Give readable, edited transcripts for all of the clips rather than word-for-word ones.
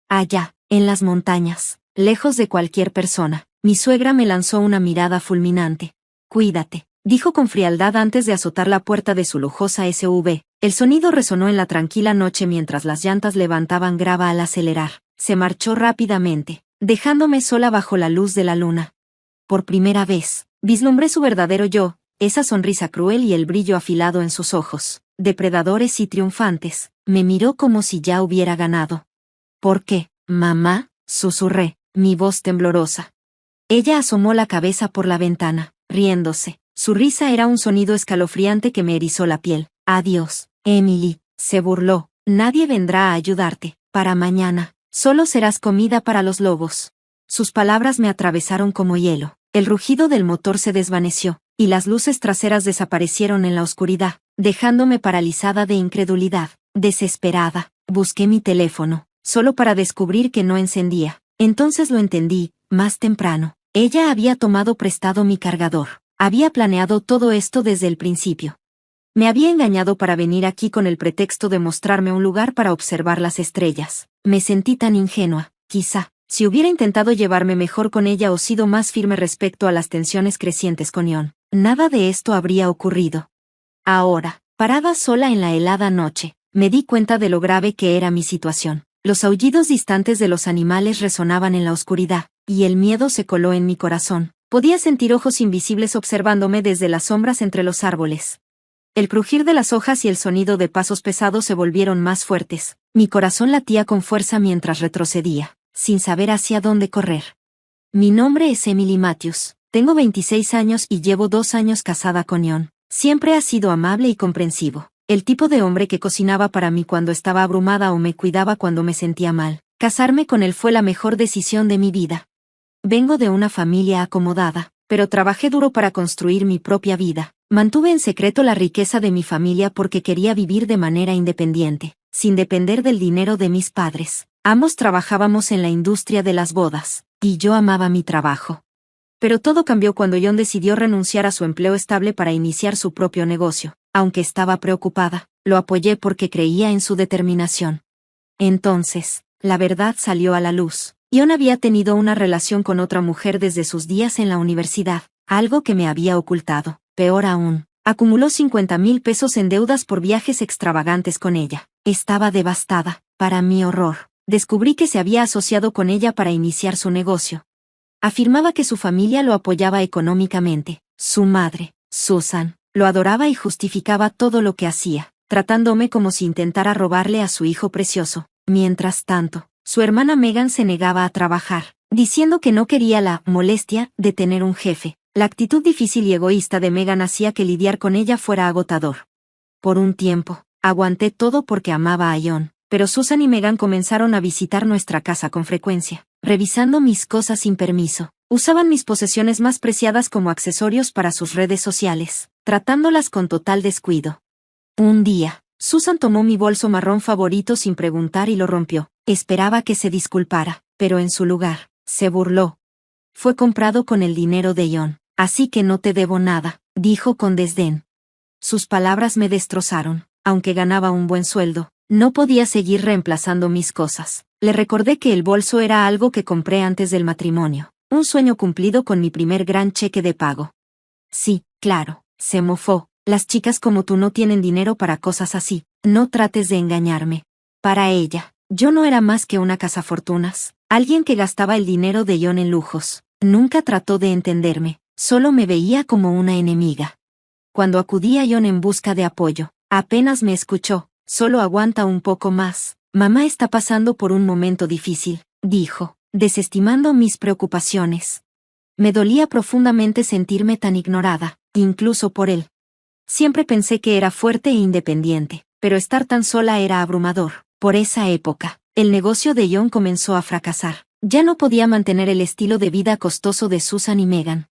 Allá, en las montañas, lejos de cualquier persona, mi suegra me lanzó una mirada fulminante. Cuídate, dijo con frialdad antes de azotar la puerta de su lujosa SUV. El sonido resonó en la tranquila noche mientras las llantas levantaban grava al acelerar. Se marchó rápidamente, dejándome sola bajo la luz de la luna. Por primera vez, vislumbré su verdadero yo, esa sonrisa cruel y el brillo afilado en sus ojos, depredadores y triunfantes. Me miró como si ya hubiera ganado. ¿Por qué, mamá?, susurré, mi voz temblorosa. Ella asomó la cabeza por la ventana, riéndose. Su risa era un sonido escalofriante que me erizó la piel. Adiós, Emily, se burló. Nadie vendrá a ayudarte. Para mañana, solo serás comida para los lobos. Sus palabras me atravesaron como hielo. El rugido del motor se desvaneció, y las luces traseras desaparecieron en la oscuridad, dejándome paralizada de incredulidad. Desesperada, busqué mi teléfono, solo para descubrir que no encendía. Entonces lo entendí, más temprano. Ella había tomado prestado mi cargador. Había planeado todo esto desde el principio. Me había engañado para venir aquí con el pretexto de mostrarme un lugar para observar las estrellas. Me sentí tan ingenua. Quizá, si hubiera intentado llevarme mejor con ella o sido más firme respecto a las tensiones crecientes con Ion, nada de esto habría ocurrido. Ahora, parada sola en la helada noche, me di cuenta de lo grave que era mi situación. Los aullidos distantes de los animales resonaban en la oscuridad, y el miedo se coló en mi corazón. Podía sentir ojos invisibles observándome desde las sombras entre los árboles. El crujir de las hojas y el sonido de pasos pesados se volvieron más fuertes. Mi corazón latía con fuerza mientras retrocedía, sin saber hacia dónde correr. Mi nombre es Emily Matthews. Tengo 26 años y llevo 2 años casada con Ion. Siempre ha sido amable y comprensivo. El tipo de hombre que cocinaba para mí cuando estaba abrumada o me cuidaba cuando me sentía mal. Casarme con él fue la mejor decisión de mi vida. Vengo de una familia acomodada, pero trabajé duro para construir mi propia vida. Mantuve en secreto la riqueza de mi familia porque quería vivir de manera independiente, sin depender del dinero de mis padres. Ambos trabajábamos en la industria de las bodas, y yo amaba mi trabajo. Pero todo cambió cuando Ion decidió renunciar a su empleo estable para iniciar su propio negocio. Aunque estaba preocupada, lo apoyé porque creía en su determinación. Entonces, la verdad salió a la luz. Ion había tenido una relación con otra mujer desde sus días en la universidad, algo que me había ocultado. Peor aún, acumuló 50,000 pesos en deudas por viajes extravagantes con ella. Estaba devastada. Para mi horror, descubrí que se había asociado con ella para iniciar su negocio. Afirmaba que su familia lo apoyaba económicamente. Su madre, Susan, lo adoraba y justificaba todo lo que hacía, tratándome como si intentara robarle a su hijo precioso. Mientras tanto, su hermana Megan se negaba a trabajar, diciendo que no quería la molestia de tener un jefe. La actitud difícil y egoísta de Megan hacía que lidiar con ella fuera agotador. Por un tiempo, aguanté todo porque amaba a Ion, pero Susan y Megan comenzaron a visitar nuestra casa con frecuencia, revisando mis cosas sin permiso. Usaban mis posesiones más preciadas como accesorios para sus redes sociales, tratándolas con total descuido. Un día, Susan tomó mi bolso marrón favorito sin preguntar y lo rompió. Esperaba que se disculpara, pero en su lugar, se burló. Fue comprado con el dinero de Ion, así que no te debo nada, dijo con desdén. Sus palabras me destrozaron. Aunque ganaba un buen sueldo, no podía seguir reemplazando mis cosas. Le recordé que el bolso era algo que compré antes del matrimonio, un sueño cumplido con mi primer gran cheque de pago. Sí, claro, se mofó. Las chicas como tú no tienen dinero para cosas así. No trates de engañarme. Para ella, yo no era más que una cazafortunas, alguien que gastaba el dinero de Ion en lujos. Nunca trató de entenderme, solo me veía como una enemiga. Cuando acudí a Ion en busca de apoyo, apenas me escuchó. Solo aguanta un poco más. Mamá está pasando por un momento difícil, dijo, desestimando mis preocupaciones. Me dolía profundamente sentirme tan ignorada, incluso por él. Siempre pensé que era fuerte e independiente, pero estar tan sola era abrumador. Por esa época, el negocio de Ion comenzó a fracasar. Ya no podía mantener el estilo de vida costoso de Susan y Megan.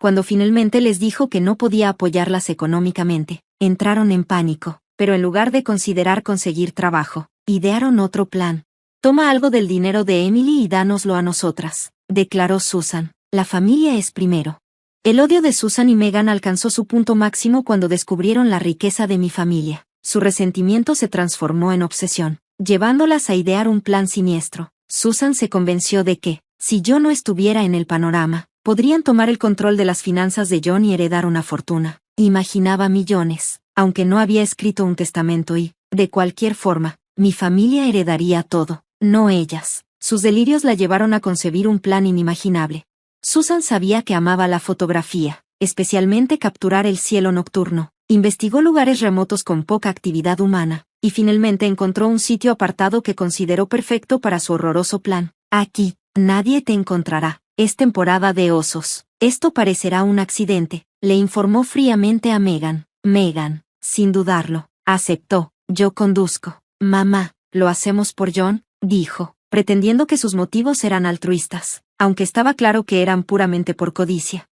Cuando finalmente les dijo que no podía apoyarlas económicamente, entraron en pánico, pero en lugar de considerar conseguir trabajo, idearon otro plan. Toma algo del dinero de Emily y dánoslo a nosotras, declaró Susan. La familia es primero. El odio de Susan y Megan alcanzó su punto máximo cuando descubrieron la riqueza de mi familia. Su resentimiento se transformó en obsesión, llevándolas a idear un plan siniestro. Susan se convenció de que, si yo no estuviera en el panorama, podrían tomar el control de las finanzas de John y heredar una fortuna. Imaginaba millones, aunque no había escrito un testamento y, de cualquier forma, mi familia heredaría todo, no ellas. Sus delirios la llevaron a concebir un plan inimaginable. Susan sabía que amaba la fotografía, especialmente capturar el cielo nocturno. Investigó lugares remotos con poca actividad humana, y finalmente encontró un sitio apartado que consideró perfecto para su horroroso plan. Aquí, nadie te encontrará. Es temporada de osos. Esto parecerá un accidente, le informó fríamente a Megan. Megan, sin dudarlo, aceptó. Yo conduzco. Mamá, ¿lo hacemos por John?, dijo, pretendiendo que sus motivos eran altruistas, aunque estaba claro que eran puramente por codicia.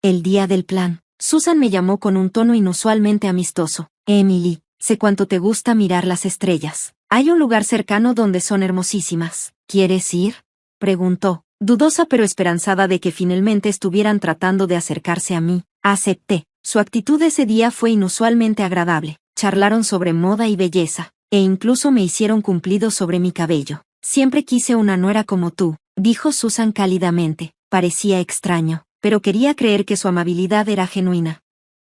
El día del plan, Susan me llamó con un tono inusualmente amistoso. Emily, sé cuánto te gusta mirar las estrellas. Hay un lugar cercano donde son hermosísimas. ¿Quieres ir?, preguntó, dudosa pero esperanzada de que finalmente estuvieran tratando de acercarse a mí. Acepté. Su actitud ese día fue inusualmente agradable. Charlaron sobre moda y belleza, e incluso me hicieron cumplidos sobre mi cabello. Siempre quise una nuera como tú, dijo Susan cálidamente. Parecía extraño, pero quería creer que su amabilidad era genuina.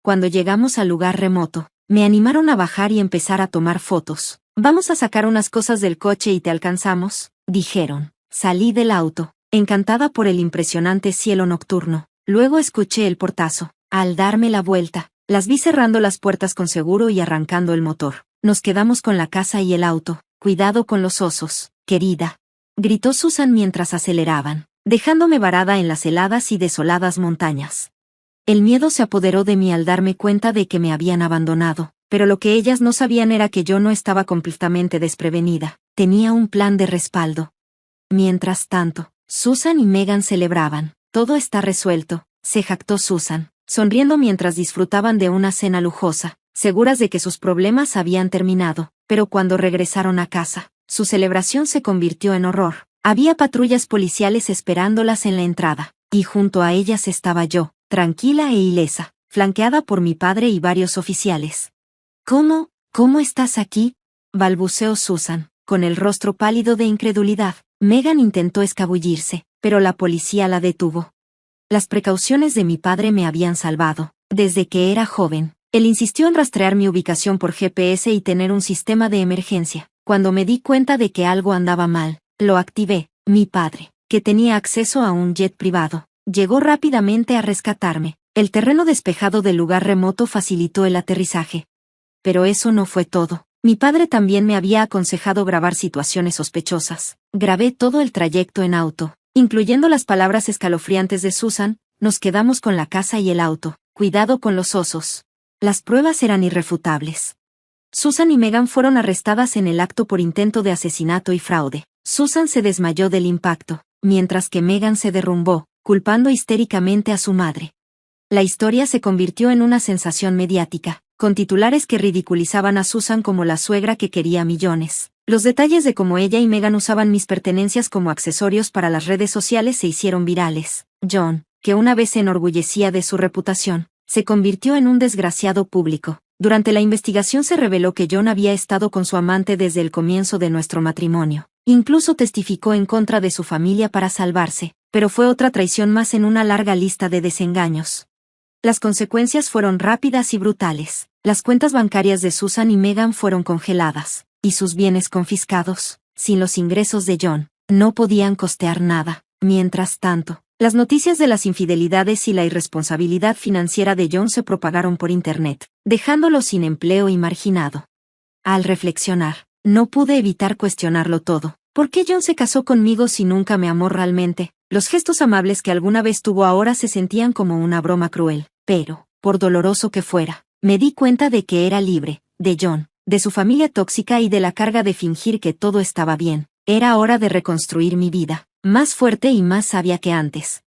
Cuando llegamos al lugar remoto, me animaron a bajar y empezar a tomar fotos. Vamos a sacar unas cosas del coche y te alcanzamos, dijeron. Salí del auto, encantada por el impresionante cielo nocturno. Luego escuché el portazo. Al darme la vuelta, las vi cerrando las puertas con seguro y arrancando el motor. Nos quedamos con la casa y el auto. Cuidado con los osos, querida, gritó Susan mientras aceleraban, dejándome varada en las heladas y desoladas montañas. El miedo se apoderó de mí al darme cuenta de que me habían abandonado, pero lo que ellas no sabían era que yo no estaba completamente desprevenida. Tenía un plan de respaldo. Mientras tanto, Susan y Megan celebraban. Todo está resuelto, se jactó Susan, sonriendo mientras disfrutaban de una cena lujosa, seguras de que sus problemas habían terminado. Pero cuando regresaron a casa, su celebración se convirtió en horror. Había patrullas policiales esperándolas en la entrada, y junto a ellas estaba yo, tranquila e ilesa, flanqueada por mi padre y varios oficiales. ¿Cómo estás aquí?, balbuceó Susan, con el rostro pálido de incredulidad. Megan intentó escabullirse, pero la policía la detuvo. Las precauciones de mi padre me habían salvado. Desde que era joven, él insistió en rastrear mi ubicación por GPS y tener un sistema de emergencia. Cuando me di cuenta de que algo andaba mal, lo activé. Mi padre, que tenía acceso a un jet privado, llegó rápidamente a rescatarme. El terreno despejado del lugar remoto facilitó el aterrizaje. Pero eso no fue todo. Mi padre también me había aconsejado grabar situaciones sospechosas. Grabé todo el trayecto en auto, incluyendo las palabras escalofriantes de Susan. Nos quedamos con la casa y el auto. Cuidado con los osos. Las pruebas eran irrefutables. Susan y Megan fueron arrestadas en el acto por intento de asesinato y fraude. Susan se desmayó del impacto, mientras que Megan se derrumbó, culpando histéricamente a su madre. La historia se convirtió en una sensación mediática, con titulares que ridiculizaban a Susan como la suegra que quería millones. Los detalles de cómo ella y Megan usaban mis pertenencias como accesorios para las redes sociales se hicieron virales. John, que una vez se enorgullecía de su reputación, se convirtió en un desgraciado público. Durante la investigación se reveló que John había estado con su amante desde el comienzo de nuestro matrimonio. Incluso testificó en contra de su familia para salvarse, pero fue otra traición más en una larga lista de desengaños. Las consecuencias fueron rápidas y brutales. Las cuentas bancarias de Susan y Megan fueron congeladas, y sus bienes confiscados. Sin los ingresos de John, no podían costear nada. Mientras tanto, las noticias de las infidelidades y la irresponsabilidad financiera de John se propagaron por Internet, dejándolo sin empleo y marginado. Al reflexionar, no pude evitar cuestionarlo todo. ¿Por qué John se casó conmigo si nunca me amó realmente? Los gestos amables que alguna vez tuvo ahora se sentían como una broma cruel. Pero, por doloroso que fuera, me di cuenta de que era libre, de John, de su familia tóxica y de la carga de fingir que todo estaba bien. Era hora de reconstruir mi vida, más fuerte y más sabia que antes.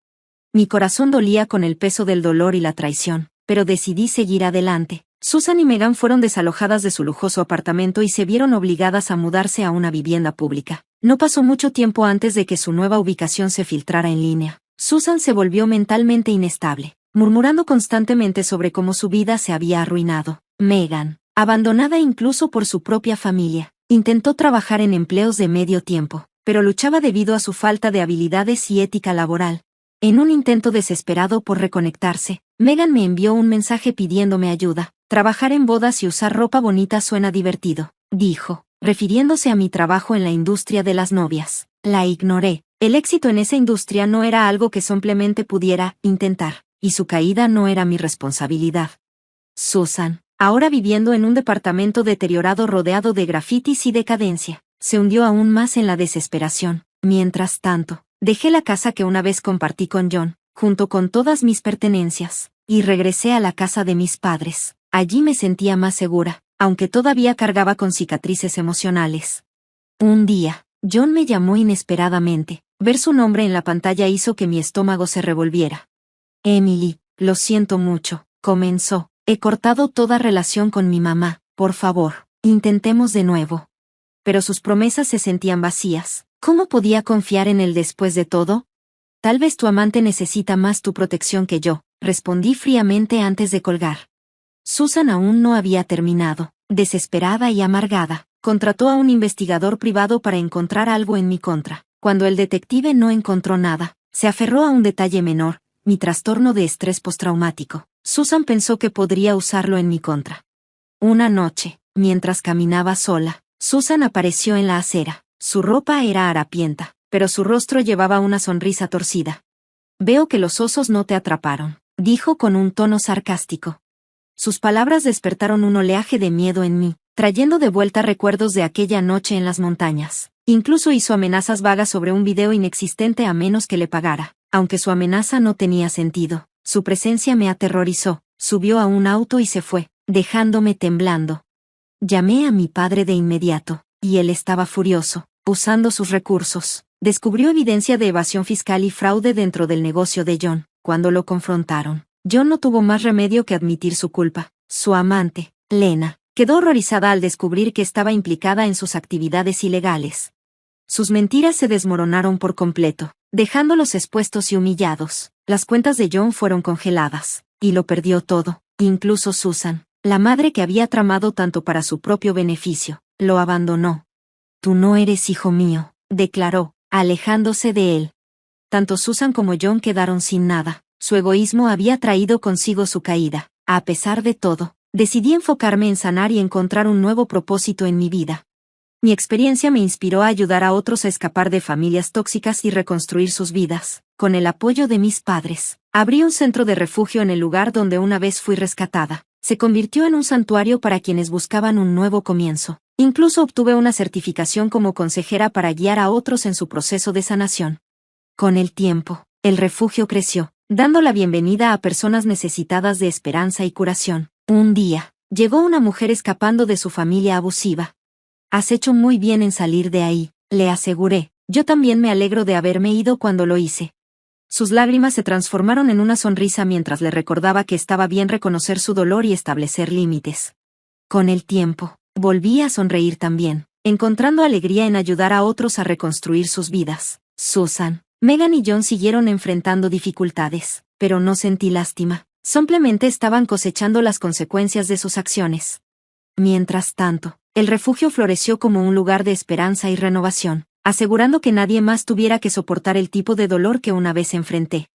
Mi corazón dolía con el peso del dolor y la traición, pero decidí seguir adelante. Susan y Megan fueron desalojadas de su lujoso apartamento y se vieron obligadas a mudarse a una vivienda pública. No pasó mucho tiempo antes de que su nueva ubicación se filtrara en línea. Susan se volvió mentalmente inestable, murmurando constantemente sobre cómo su vida se había arruinado. Megan, abandonada incluso por su propia familia, intentó trabajar en empleos de medio tiempo, pero luchaba debido a su falta de habilidades y ética laboral. En un intento desesperado por reconectarse, Megan me envió un mensaje pidiéndome ayuda. Trabajar en bodas y usar ropa bonita suena divertido, dijo, refiriéndose a mi trabajo en la industria de las novias. La ignoré. El éxito en esa industria no era algo que simplemente pudiera intentar, y su caída no era mi responsabilidad. Susan, ahora viviendo en un departamento deteriorado rodeado de grafitis y decadencia, se hundió aún más en la desesperación. Mientras tanto, dejé la casa que una vez compartí con John, junto con todas mis pertenencias, y regresé a la casa de mis padres. Allí me sentía más segura, aunque todavía cargaba con cicatrices emocionales. Un día, John me llamó inesperadamente. Ver su nombre en la pantalla hizo que mi estómago se revolviera. Emily, lo siento mucho, comenzó. He cortado toda relación con mi mamá, por favor, intentemos de nuevo. Pero sus promesas se sentían vacías. ¿Cómo podía confiar en él después de todo? Tal vez tu amante necesita más tu protección que yo, respondí fríamente antes de colgar. Susan aún no había terminado. Desesperada y amargada, contrató a un investigador privado para encontrar algo en mi contra. Cuando el detective no encontró nada, se aferró a un detalle menor, mi trastorno de estrés postraumático. Susan pensó que podría usarlo en mi contra. Una noche, mientras caminaba sola, Susan apareció en la acera. Su ropa era harapienta, pero su rostro llevaba una sonrisa torcida. Veo que los osos no te atraparon, dijo con un tono sarcástico. Sus palabras despertaron un oleaje de miedo en mí, trayendo de vuelta recuerdos de aquella noche en las montañas. Incluso hizo amenazas vagas sobre un video inexistente a menos que le pagara. Aunque su amenaza no tenía sentido, su presencia me aterrorizó. Subió a un auto y se fue, dejándome temblando. Llamé a mi padre de inmediato, y él estaba furioso, usando sus recursos. Descubrió evidencia de evasión fiscal y fraude dentro del negocio de John. Cuando lo confrontaron, John no tuvo más remedio que admitir su culpa. Su amante, Lena, quedó horrorizada al descubrir que estaba implicada en sus actividades ilegales. Sus mentiras se desmoronaron por completo, dejándolos expuestos y humillados. Las cuentas de John fueron congeladas, y lo perdió todo, incluso Susan, la madre que había tramado tanto para su propio beneficio, lo abandonó. Tú no eres hijo mío, declaró, alejándose de él. Tanto Susan como John quedaron sin nada. Su egoísmo había traído consigo su caída. A pesar de todo, decidí enfocarme en sanar y encontrar un nuevo propósito en mi vida. Mi experiencia me inspiró a ayudar a otros a escapar de familias tóxicas y reconstruir sus vidas. Con el apoyo de mis padres, abrí un centro de refugio en el lugar donde una vez fui rescatada. Se convirtió en un santuario para quienes buscaban un nuevo comienzo. Incluso obtuve una certificación como consejera para guiar a otros en su proceso de sanación. Con el tiempo, el refugio creció, dando la bienvenida a personas necesitadas de esperanza y curación. Un día, llegó una mujer escapando de su familia abusiva. Has hecho muy bien en salir de ahí, le aseguré. Yo también me alegro de haberme ido cuando lo hice. Sus lágrimas se transformaron en una sonrisa mientras le recordaba que estaba bien reconocer su dolor y establecer límites. Con el tiempo, volví a sonreír también, encontrando alegría en ayudar a otros a reconstruir sus vidas. Susan, Megan y John siguieron enfrentando dificultades, pero no sentí lástima. Simplemente estaban cosechando las consecuencias de sus acciones. Mientras tanto, el refugio floreció como un lugar de esperanza y renovación, asegurando que nadie más tuviera que soportar el tipo de dolor que una vez enfrenté.